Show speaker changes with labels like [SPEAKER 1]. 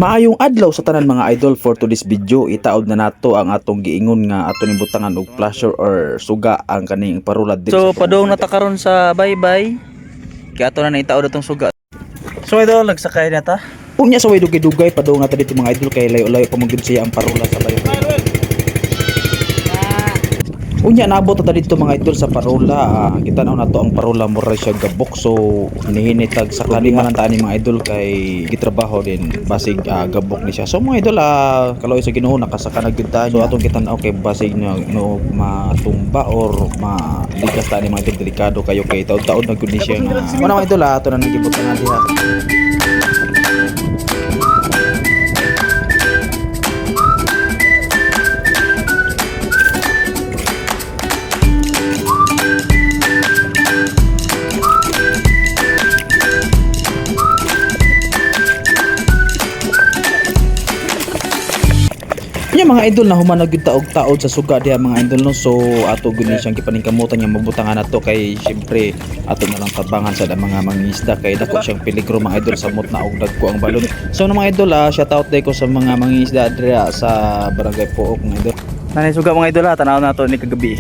[SPEAKER 1] Maayong adlaw sa tanan mga idol. For today's video, itaod na nato ang atong giingon nga ato ni butangan og pleasure or suga ang kaning parulad din.
[SPEAKER 2] So padung nata karon sa baybay. Kaya ato na itaod atong suga. So idol, nagsakay na ta.
[SPEAKER 1] Unya sa way dugay-dugay padung nato dito mga idol kay layo-layo pa man gyud siya ang parula sa baybay. Unya naabot ta dito mga idol sa parula. Kita na nato ang parula mura siya gabok, so hinihinitag sa kaliman ang taan ni mga idol kay gitrabaho din basig gabok ni siya. So mga idol kaloy sa Ginoo nakasaka na gyud ta. So atong kita-naw kay basig no matumba or maligas ta ni mga idol, delikado kayo kay taud-taud na gyud ni siya nga. Mga idol ato na nagibutangan diha. Mga idol na humanag gyud taog-taod sa suga diha mga idol no. So ato gyud ni siyang gipaningkamutan nga mabutangan nato kay syempre ato na lang tabangan sa mga mangingisda kay dako siyang peligro mga idol samot na og dagko ang balon. So mga idol shout out day ko sa mga mangingisda diha sa Barangay Pook mga idol.
[SPEAKER 2] Nanay suga mga idol, tanaw nato ni kagabi.